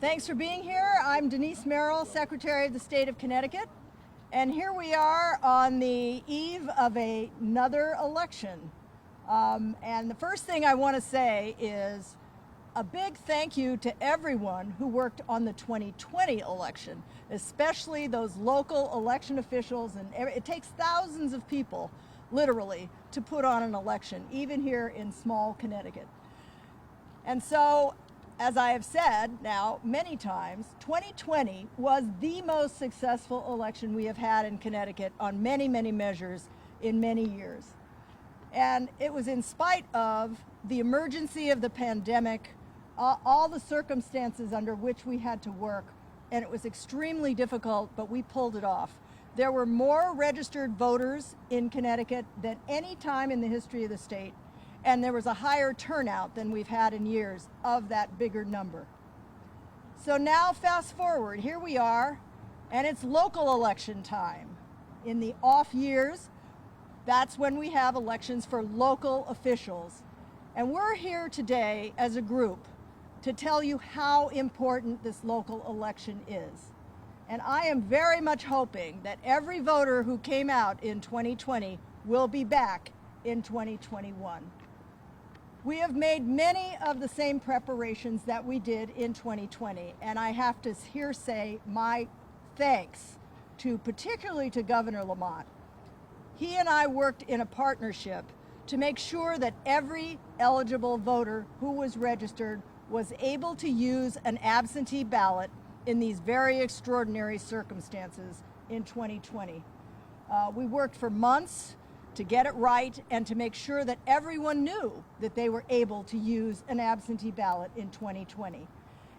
Thanks for being here. I'm Denise Merrill, Secretary of the State of Connecticut, and here we are on the eve of another election. And the first thing I want to say is a big thank you to everyone who worked on the 2020 election, especially those local election officials, and it takes thousands of people, literally, to put on an election, even here in small Connecticut. And so, as I have said now many times, 2020 was the most successful election we have had in Connecticut on many, many measures in many years. And it was in spite of the emergency of the pandemic, all the circumstances under which we had to work, and it was extremely difficult, but we pulled it off. There were more registered voters in Connecticut than any time in the history of the state, and there was a higher turnout than we've had in years of that bigger number. So now fast forward, here we are, and it's local election time. In the off years, that's when we have elections for local officials. And we're here today as a group to tell you how important this local election is. And I am very much hoping that every voter who came out in 2020 will be back in 2021. We have made many of the same preparations that we did in 2020, and I have to here say my thanks particularly to Governor Lamont. He and I worked in a partnership to make sure that every eligible voter who was registered was able to use an absentee ballot in these very extraordinary circumstances in 2020. We worked for months to get it right and to make sure that everyone knew that they were able to use an absentee ballot in 2020.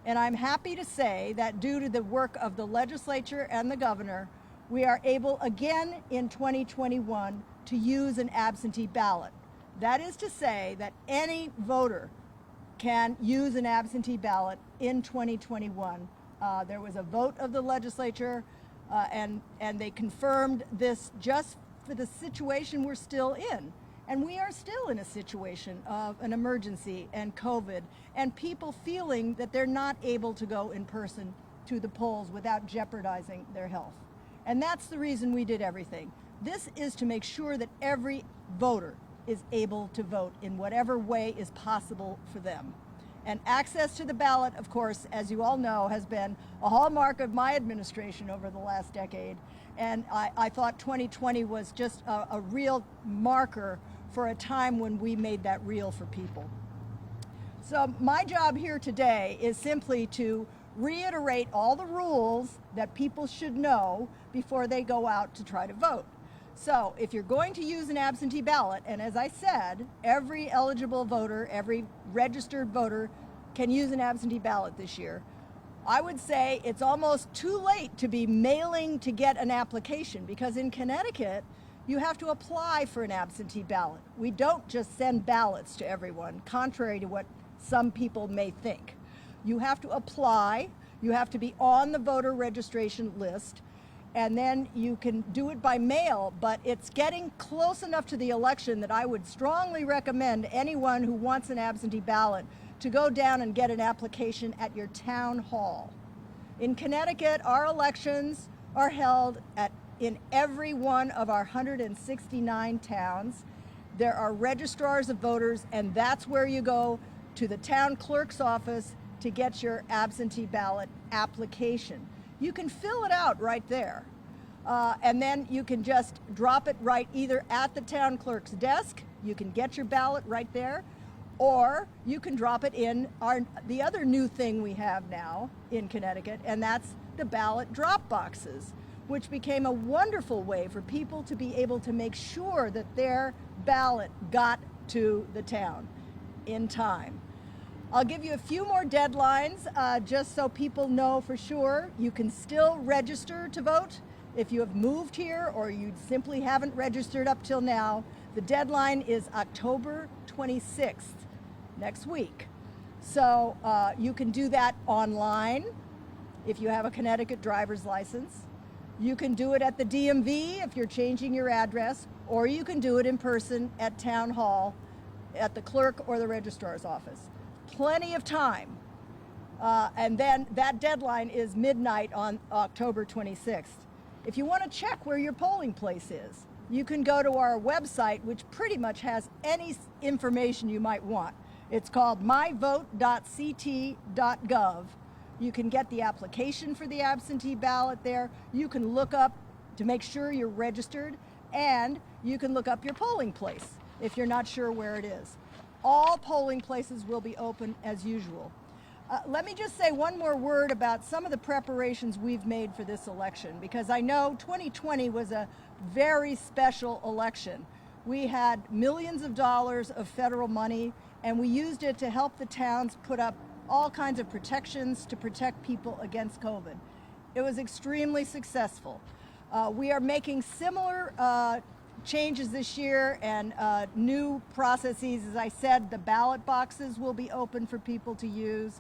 And I'm happy to say that due to the work of the legislature and the governor, we are able again in 2021 to use an absentee ballot. That is to say that any voter can use an absentee ballot in 2021. There was a vote of the legislature and they confirmed this just for the situation we're still in. And we are still in a situation of an emergency and COVID and people feeling that they're not able to go in person to the polls without jeopardizing their health. And that's the reason we did everything. This is to make sure that every voter is able to vote in whatever way is possible for them. And access to the ballot, of course, as you all know, has been a hallmark of my administration over the last decade. And I thought 2020 was just a real marker for a time when we made that real for people. So my job here today is simply to reiterate all the rules that people should know before they go out to try to vote. So if you're going to use an absentee ballot, and as I said, every eligible voter, every registered voter can use an absentee ballot this year, I would say it's almost too late to be mailing to get an application, because in Connecticut, you have to apply for an absentee ballot. We don't just send ballots to everyone, contrary to what some people may think. You have to apply, you have to be on the voter registration list, and then you can do it by mail, but it's getting close enough to the election that I would strongly recommend anyone who wants an absentee ballot to go down and get an application at your town hall. In Connecticut, our elections are held in every one of our 169 towns. There are registrars of voters, and that's where you go to the town clerk's office to get your absentee ballot application. You can fill it out right there. And then you can just drop it right either at the town clerk's desk, you can get your ballot right there, or you can drop it in the other new thing we have now in Connecticut, and that's the ballot drop boxes, which became a wonderful way for people to be able to make sure that their ballot got to the town in time. I'll give you a few more deadlines just so people know for sure. You can still register to vote if you have moved here or you simply haven't registered up till now. The deadline is October 26th, next week. So you can do that online if you have a Connecticut driver's license. You can do it at the DMV if you're changing your address, or you can do it in person at Town Hall, at the clerk or the registrar's office. Plenty of time. And then that deadline is midnight on October 26th. If you want to check where your polling place is, you can go to our website, which pretty much has any information you might want. It's called myvote.ct.gov. You can get the application for the absentee ballot there. You can look up to make sure you're registered, and you can look up your polling place if you're not sure where it is. All polling places will be open as usual. Let me just say one more word about some of the preparations we've made for this election, because I know 2020 was a very special election. We had millions of dollars of federal money, and we used it to help the towns put up all kinds of protections to protect people against COVID. It was extremely successful. We are making similar changes this year and new processes. As I said, the ballot boxes will be open for people to use.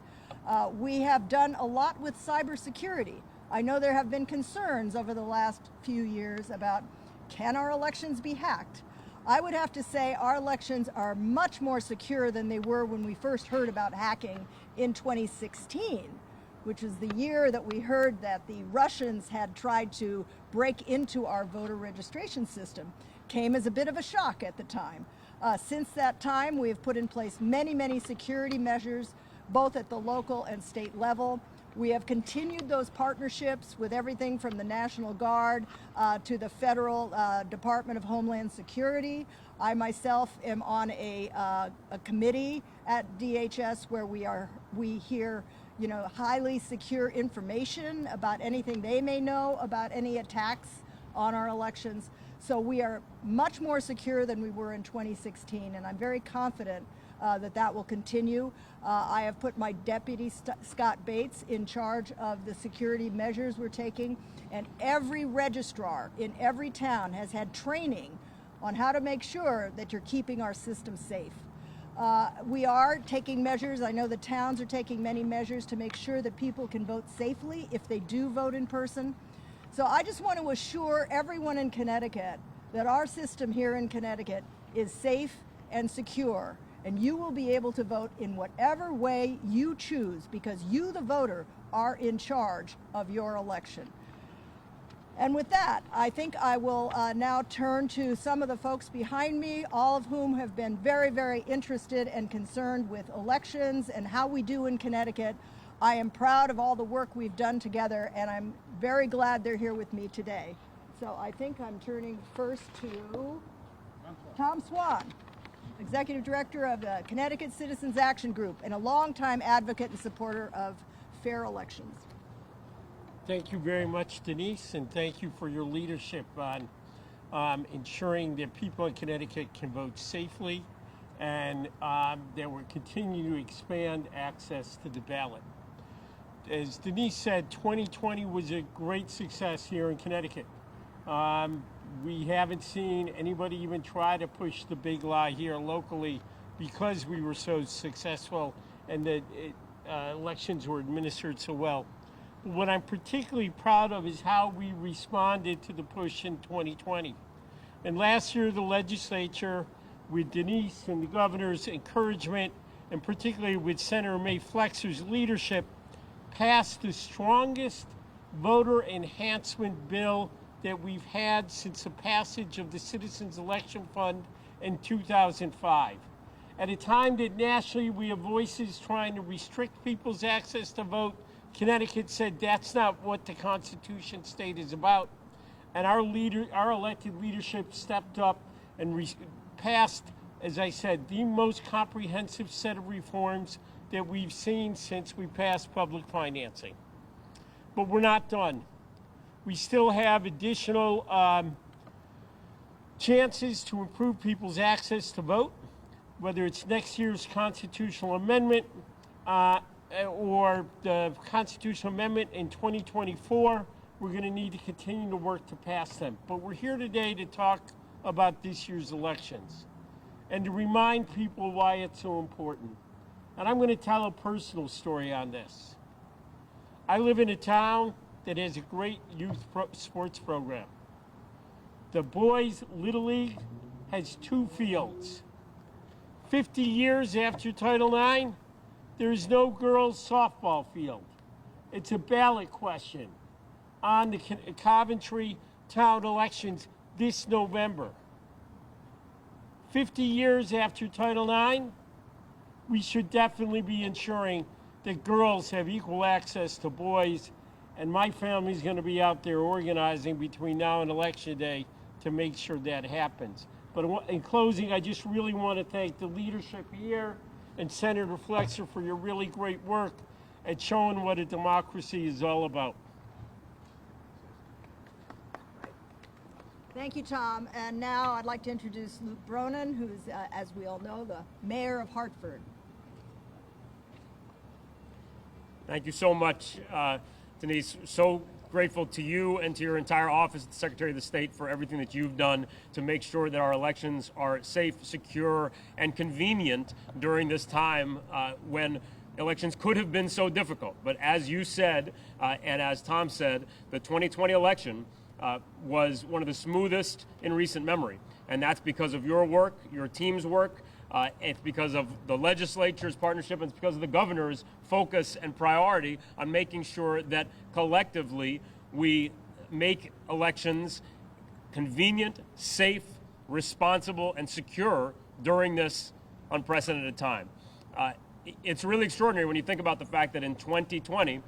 We have done a lot with cybersecurity. I know there have been concerns over the last few years about, can our elections be hacked? I would have to say our elections are much more secure than they were when we first heard about hacking in 2016, which is the year that we heard that the Russians had tried to break into our voter registration system. Came as a bit of a shock at the time. Since that time, we have put in place many, many security measures, both at the local and state level. We have continued those partnerships with everything from the National Guard to the Federal Department of Homeland Security. I myself am on a committee at DHS where we hear highly secure information about anything they may know about any attacks on our elections. So we are much more secure than we were in 2016, and I'm very confident that will continue. I have put my deputy, Scott Bates, in charge of the security measures we're taking, and every registrar in every town has had training on how to make sure that you're keeping our system safe. We are taking measures. I know the towns are taking many measures to make sure that people can vote safely if they do vote in person. So I just want to assure everyone in Connecticut that our system here in Connecticut is safe and secure, and you will be able to vote in whatever way you choose because you, the voter, are in charge of your election. And with that, I think I will now turn to some of the folks behind me, all of whom have been very, very interested and concerned with elections and how we do in Connecticut. I am proud of all the work we've done together, and I'm very glad they're here with me today. So I think I'm turning first to Tom Swann, Executive Director of the Connecticut Citizens Action Group and a longtime advocate and supporter of fair elections. Thank you very much, Denise, and thank you for your leadership on ensuring that people in Connecticut can vote safely and that we're continuing to expand access to the ballot. As Denise said, 2020 was a great success here in Connecticut. We haven't seen anybody even try to push the big lie here locally because we were so successful and the elections were administered so well. But what I'm particularly proud of is how we responded to the push in 2020. And last year, the legislature, with Denise and the governor's encouragement, and particularly with Senator May Flexer's leadership, passed the strongest voter enhancement bill that we've had since the passage of the Citizens Election Fund in 2005. At a time that nationally we have voices trying to restrict people's access to vote, Connecticut said that's not what the Constitution state is about. And our elected leadership stepped up and passed, as I said, the most comprehensive set of reforms that we've seen since we passed public financing. But we're not done. We still have additional chances to improve people's access to vote, whether it's next year's constitutional amendment or the constitutional amendment in 2024. We're going to need to continue to work to pass them. But we're here today to talk about this year's elections and to remind people why it's so important. And I'm going to tell a personal story on this. I live in a town that has a great youth sports program. The boys' Little League has 2 fields. 50 years after Title IX, There's no girls' softball field. It's a ballot question on the Coventry town elections this November. 50 years after Title IX, we should definitely be ensuring that girls have equal access to boys, and my family's going to be out there organizing between now and Election Day to make sure that happens. But in closing, I just really want to thank the leadership here and Senator Flexer for your really great work at showing what a democracy is all about. Thank you, Tom. And now I'd like to introduce Luke Bronin, who's, as we all know, the mayor of Hartford. Thank you so much, Denise. So grateful to you and to your entire office, the Secretary of the State, for everything that you've done to make sure that our elections are safe, secure, and convenient during this time when elections could have been so difficult. But as you said, and as Tom said, the 2020 election was one of the smoothest in recent memory. And that's because of your work, your team's work. It's because of the legislature's partnership, and it's because of the governor's focus and priority on making sure that collectively we make elections convenient, safe, responsible, and secure during this unprecedented time. It's really extraordinary when you think about the fact that in 2020,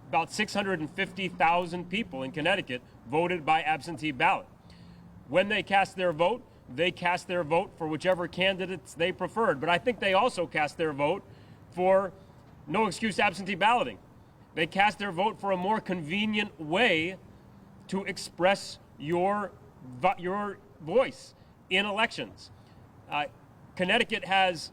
about 650,000 people in Connecticut voted by absentee ballot. When they cast their vote for whichever candidates they preferred. But I think they also cast their vote for no excuse absentee balloting. They cast their vote for a more convenient way to express your voice in elections. Connecticut has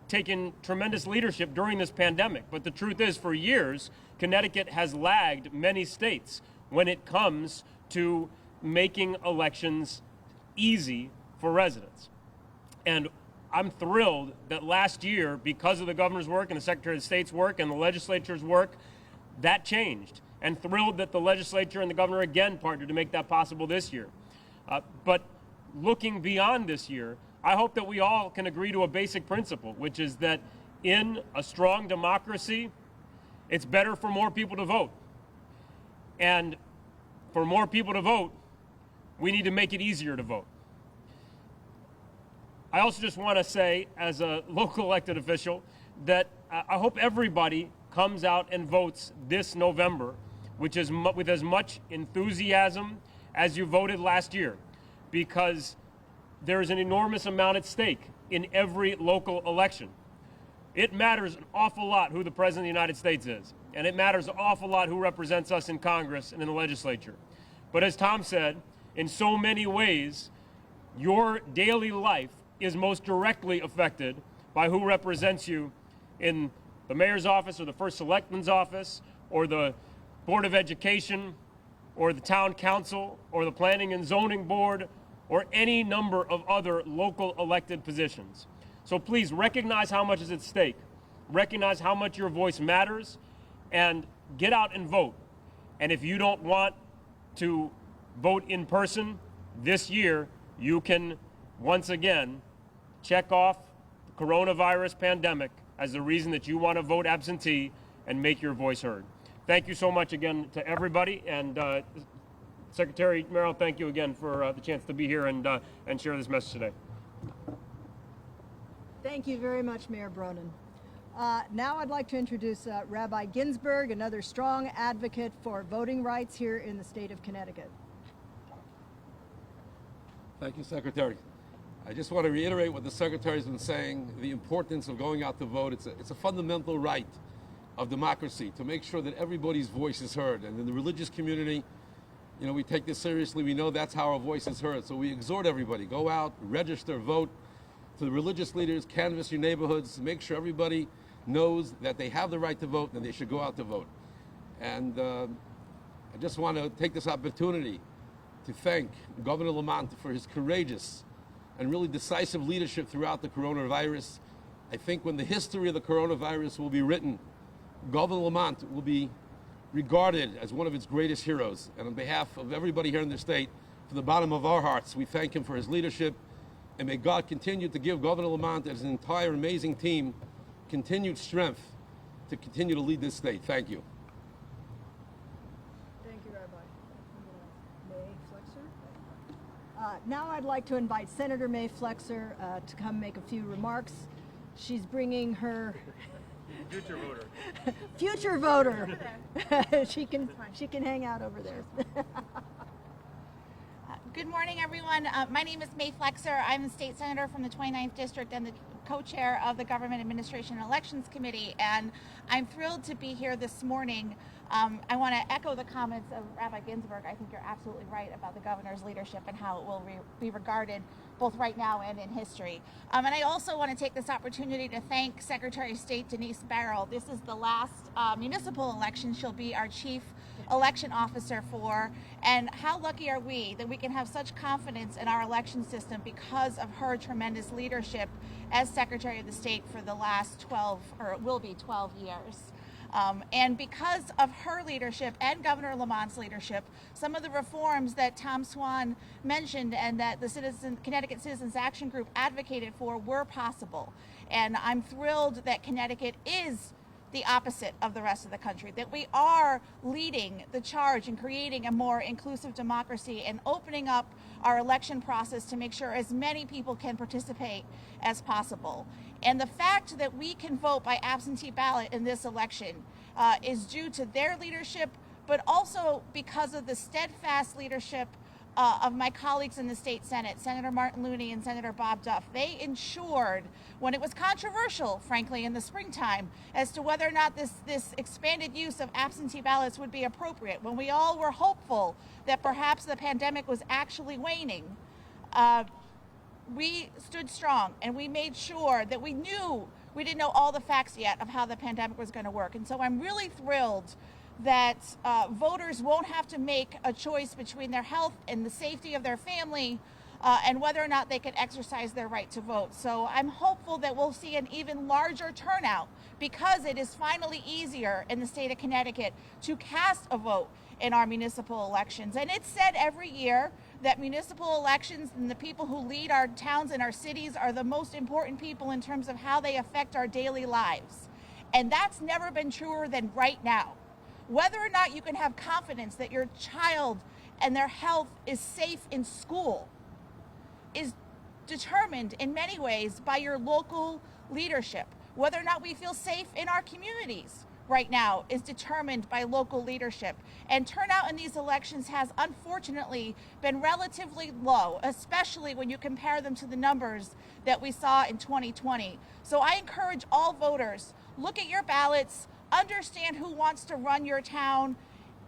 taken tremendous leadership during this pandemic, but the truth is, for years, Connecticut has lagged many states when it comes to making elections easy for residents. And I'm thrilled that last year, because of the governor's work and the Secretary of State's work and the legislature's work, that changed. And thrilled that the legislature and the governor again partnered to make that possible this year. But looking beyond this year, I hope that we all can agree to a basic principle, which is that in a strong democracy, it's better for more people to vote. And for more people to vote, we need to make it easier to vote. I also just want to say, as a local elected official, that I hope everybody comes out and votes this November, with as much enthusiasm as you voted last year, because there's an enormous amount at stake in every local election. It matters an awful lot who the President of the United States is, and it matters an awful lot who represents us in Congress and in the legislature. But as Tom said, in so many ways, your daily life is most directly affected by who represents you in the mayor's office or the first selectman's office or the Board of Education or the town council or the planning and zoning board or any number of other local elected positions. So please recognize how much is at stake, recognize how much your voice matters, and get out and vote. And if you don't want to vote in person this year, you can once again check off the coronavirus pandemic as the reason that you want to vote absentee and make your voice heard. Thank you so much again to everybody, and Secretary Merrill, thank you again for the chance to be here and share this message today. Thank you very much, Mayor Bronin. Now I'd like to introduce Rabbi Ginsburg, another strong advocate for voting rights here in the state of Connecticut. Thank you, Secretary. I just want to reiterate what the Secretary's been saying, the importance of going out to vote. It's a fundamental right of democracy to make sure that everybody's voice is heard. And in the religious community, you know, we take this seriously. We know that's how our voice is heard. So we exhort everybody, go out, register, vote. To the religious leaders, canvass your neighborhoods, make sure everybody knows that they have the right to vote and they should go out to vote. And I just want to take this opportunity to thank Governor Lamont for his courageous and really decisive leadership throughout the coronavirus. I think when the history of the coronavirus will be written, Governor Lamont will be regarded as one of its greatest heroes. And on behalf of everybody here in the state, from the bottom of our hearts, we thank him for his leadership. And may God continue to give Governor Lamont and his entire amazing team continued strength to continue to lead this state. Thank you. Thank you, Rabbi. May Flexer. Now I'd like to invite Senator May Flexer to come make a few remarks. She's bringing her Future voter. future voter. she can hang out over there. Good morning, everyone. My name is May Flexer. I'm the state senator from the 29th District and the co-chair of the Government Administration and Elections Committee, and I'm thrilled to be here this morning. I want to echo the comments of Rabbi Ginsburg. I think you're absolutely right about the governor's leadership and how it will be regarded both right now and in history. And I also want to take this opportunity to thank Secretary of State Denise Merrill. This is the last municipal election she'll be our chief election officer for, and how lucky are we that we can have such confidence in our election system because of her tremendous leadership as Secretary of the State for the last 12, or it will be 12 years. And because of her leadership and Governor Lamont's leadership, some of the reforms that Tom Swann mentioned and that the Connecticut Citizens Action Group advocated for were possible. And I'm thrilled that Connecticut is the opposite of the rest of the country, that we are leading the charge in creating a more inclusive democracy and opening up our election process to make sure as many people can participate as possible. And the fact that we can vote by absentee ballot in this election is due to their leadership, but also because of the steadfast leadership of my colleagues in the state Senate, Senator Martin Looney and Senator Bob Duff. They ensured, when it was controversial, frankly, in the springtime, as to whether or not this expanded use of absentee ballots would be appropriate, when we all were hopeful that perhaps the pandemic was actually waning, we stood strong and we made sure that we didn't know all the facts yet of how the pandemic was going to work. And so I'm really thrilled that voters won't have to make a choice between their health and the safety of their family and whether or not they can exercise their right to vote. So I'm hopeful that we'll see an even larger turnout because it is finally easier in the state of Connecticut to cast a vote in our municipal elections. And it's said every year that municipal elections and the people who lead our towns and our cities are the most important people in terms of how they affect our daily lives. And that's never been truer than right now. Whether or not you can have confidence that your child and their health is safe in school is determined in many ways by your local leadership. Whether or not we feel safe in our communities right now is determined by local leadership. And turnout in these elections has unfortunately been relatively low, especially when you compare them to the numbers that we saw in 2020. So I encourage all voters, look at your ballots, understand who wants to run your town,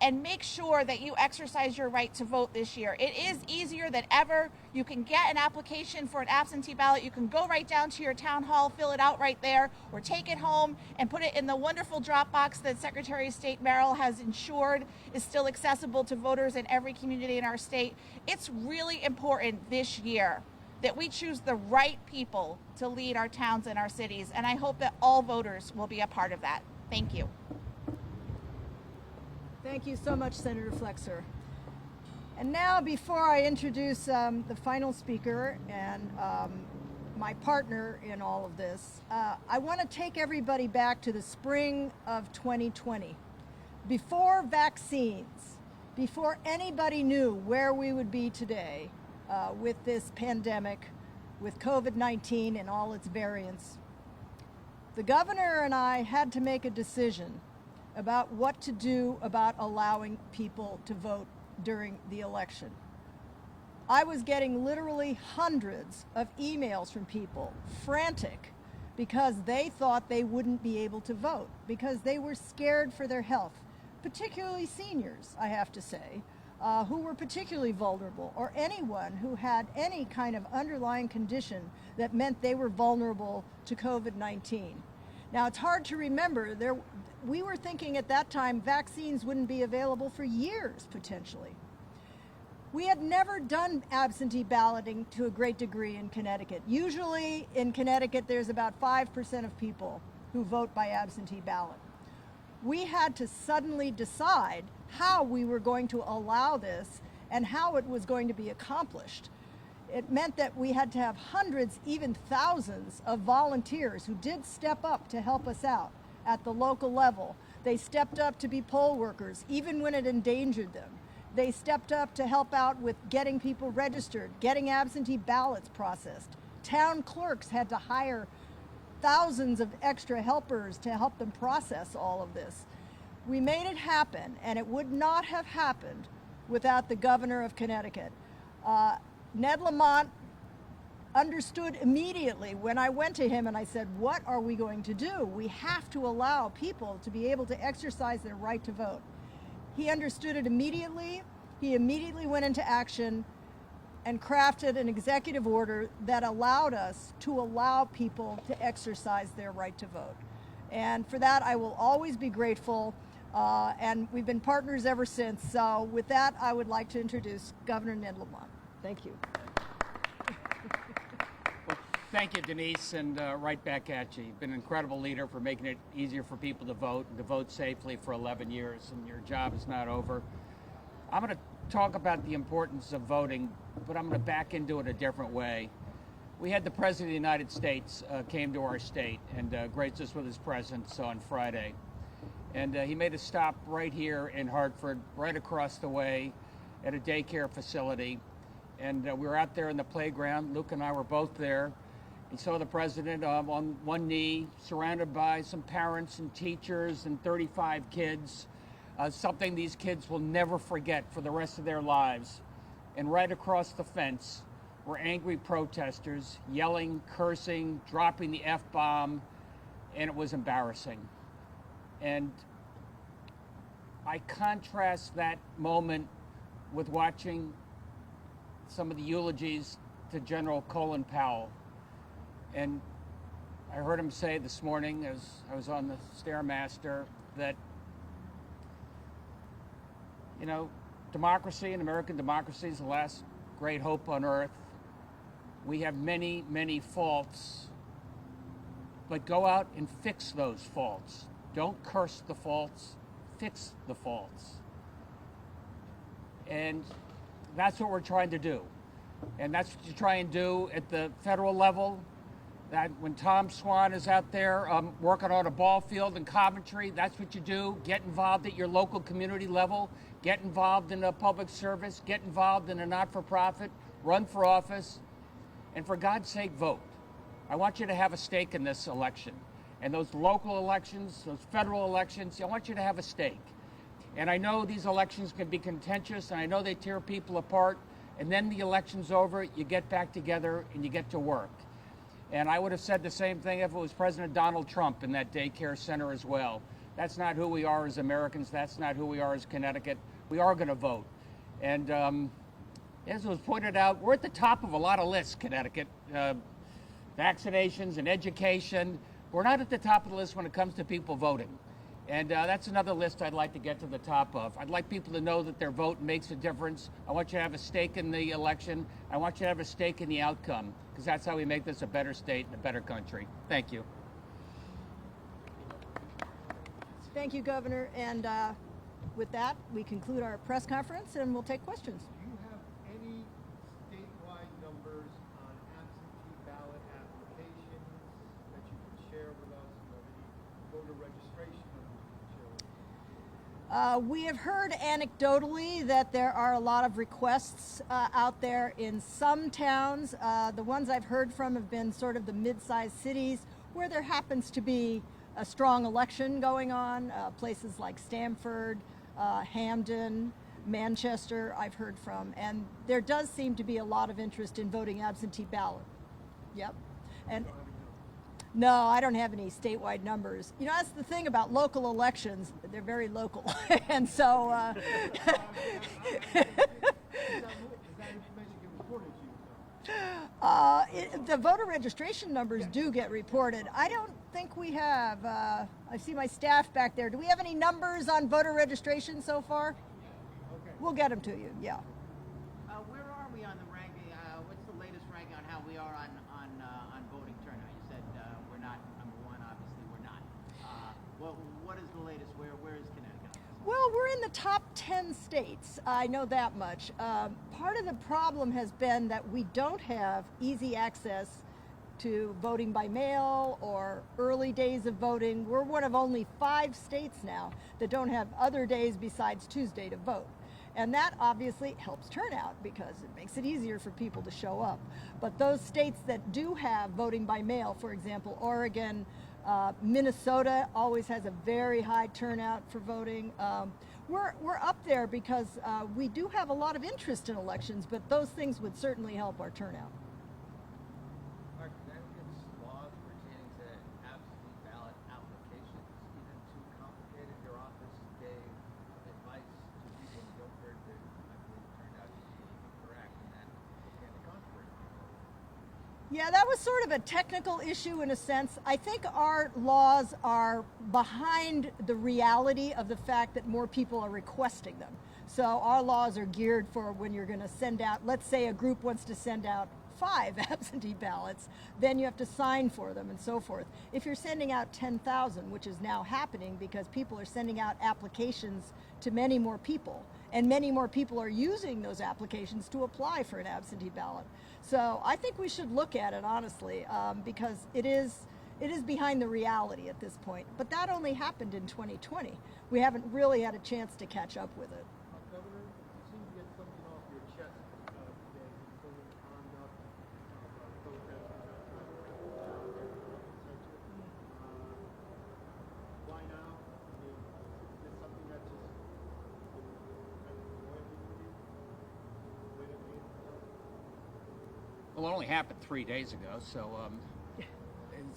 and make sure that you exercise your right to vote this year. It is easier than ever. You can get an application for an absentee ballot. You can go right down to your town hall, fill it out right there, or take it home and put it in the wonderful drop box that Secretary of State Merrill has ensured is still accessible to voters in every community in our state. It's really important this year that we choose the right people to lead our towns and our cities, and I hope that all voters will be a part of that. Thank you. Thank you so much, Senator Flexer. And now, before I introduce the final speaker and my partner in all of this, I want to take everybody back to the spring of 2020. Before vaccines, before anybody knew where we would be today with this pandemic, with COVID-19 and all its variants, the governor and I had to make a decision about what to do about allowing people to vote during the election. I was getting literally hundreds of emails from people, frantic, because they thought they wouldn't be able to vote, because they were scared for their health, particularly seniors, I have to say, who were particularly vulnerable, or anyone who had any kind of underlying condition that meant they were vulnerable to COVID-19. Now, it's hard to remember, we were thinking at that time vaccines wouldn't be available for years, potentially. We had never done absentee balloting to a great degree in Connecticut. Usually in Connecticut, there's about 5% of people who vote by absentee ballot. We had to suddenly decide how we were going to allow this and how it was going to be accomplished. It meant that we had to have hundreds, even thousands of volunteers who did step up to help us out at the local level. They stepped up to be poll workers, even when it endangered them. They stepped up to help out with getting people registered, getting absentee ballots processed. Town clerks had to hire thousands of extra helpers to help them process all of this. We made it happen, and it would not have happened without the governor of Connecticut. Ned Lamont understood immediately when I went to him and I said, what are we going to do? We have to allow people to be able to exercise their right to vote. He understood it immediately. He immediately went into action and crafted an executive order that allowed us to allow people to exercise their right to vote. And for that, I will always be grateful. And we've been partners ever since. So with that, I would like to introduce Governor Ned Lamont. Thank you. Well, thank you, Denise, and right back at you. You've been an incredible leader for making it easier for people to vote and to vote safely for 11 years, and your job is not over. I'm going to talk about the importance of voting, but I'm going to back into it a different way. We had the President of the United States came to our state and graced us with his presence on Friday. And he made a stop right here in Hartford, right across the way at a daycare facility. And we were out there in the playground. Luke and I were both there. He saw the president on one knee, surrounded by some parents and teachers and 35 kids, something these kids will never forget for the rest of their lives. And right across the fence were angry protesters, yelling, cursing, dropping the F-bomb, and it was embarrassing. And I contrast that moment with watching some of the eulogies to General Colin Powell. And I heard him say this morning as I was on the Stairmaster that, you know, democracy and American democracy is the last great hope on earth. We have many, many faults, but go out and fix those faults. Don't curse the faults, fix the faults. And that's what we're trying to do. And that's what you try and do at the federal level. That when Tom Swann is out there working on a ball field in Coventry, that's what you do. Get involved at your local community level. Get involved in a public service. Get involved in a not-for-profit. Run for office. And for God's sake, vote. I want you to have a stake in this election. And those local elections, those federal elections, I want you to have a stake. And I know these elections can be contentious, and I know they tear people apart. And then the election's over, you get back together and you get to work. And I would have said the same thing if it was President Donald Trump in that daycare center as well. That's not who we are as Americans. That's not who we are as Connecticut. We are going to vote. And as was pointed out, we're at the top of a lot of lists, Connecticut. Vaccinations and education. We're not at the top of the list when it comes to people voting. And that's another list I'd like to get to the top of. I'd like people to know that their vote makes a difference. I want you to have a stake in the election. I want you to have a stake in the outcome, because that's how we make this a better state and a better country. Thank you. Thank you, Governor. And with that, we conclude our press conference and we'll take questions. Do you have any statewide numbers on absentee ballot applications that you can share with us? Do you have any voter registration numbers you can share with us? We have heard anecdotally that there are a lot of requests out there in some towns. The ones I've heard from have been sort of the mid-sized cities where there happens to be a strong election going on. Places like Stamford, Hamden, Manchester, I've heard from. And there does seem to be a lot of interest in voting absentee ballot. Yep. And no, I don't have any statewide numbers. You know, that's the thing about local elections. They're very local. And so... Does that information get reported to you? the voter registration numbers do get reported. I don't think we have. I see my staff back there. Do we have any numbers on voter registration so far? Okay. We'll get them to you, yeah. Where are we on the ranking? What's the latest ranking on how we are on voting turnout? You said we're not number one. Obviously, we're not. What is the latest? Where is Connecticut? Well, we're in the top 10 states. I know that much. Part of the problem has been that we don't have easy access to voting by mail or early days of voting. We're one of only 5 states now that don't have other days besides Tuesday to vote. And that obviously helps turnout because it makes it easier for people to show up. But those states that do have voting by mail, for example, Oregon, Minnesota always has a very high turnout for voting. We're up there because we do have a lot of interest in elections, but those things would certainly help our turnout. Are Connecticut's laws pertaining to absentee ballot applications even too complicated? Your office gave advice to people in Guilford that I believe turned out to be incorrect, and then became a controversy. Yeah, that was sort of a technical issue in a sense. I think our laws are behind the reality of the fact that more people are requesting them. So our laws are geared for when you're going to send out, let's say a group wants to send out 5 absentee ballots, then you have to sign for them and so forth. If you're sending out 10,000, which is now happening because people are sending out applications to many more people, and many more people are using those applications to apply for an absentee ballot. So I think we should look at it honestly, because it is behind the reality at this point. But that only happened in 2020. We haven't really had a chance to catch up with it. Governor, you seem to get something off your chest today concerning the conduct of protesters outside the legislature. Why now? I mean, is this something that just kind of annoyed you? Way to be? Well, it only happened 3 days ago, so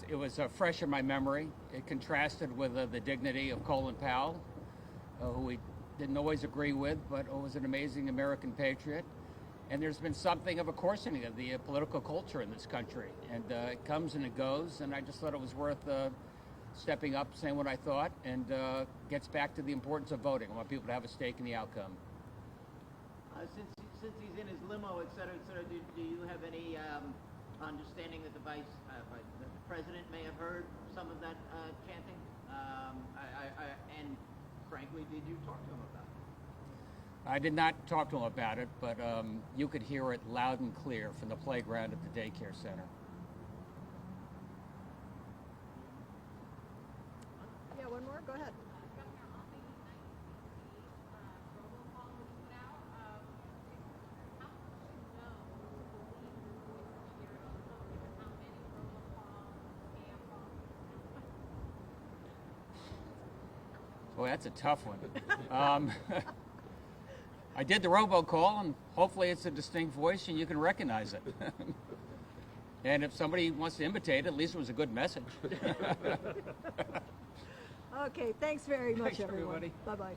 it was fresh in my memory. It contrasted with the dignity of Colin Powell, who we didn't always agree with, but was an amazing American patriot. And there's been something of a coarsening of the political culture in this country. And it comes and it goes, and I just thought it was worth stepping up, saying what I thought, and gets back to the importance of voting. I want people to have a stake in the outcome. Since he's in his limo, et cetera, do you have any understanding that the president may have heard some of that chanting? And frankly, did you talk to him about it? I did not talk to him about it, but you could hear it loud and clear from the playground at the daycare center. Yeah, one more, go ahead. Boy, that's a tough one. I did the robocall, and hopefully it's a distinct voice and you can recognize it. And if somebody wants to imitate it, at least it was a good message. Okay, thanks very much, Thanks, everyone. everybody. Bye-bye.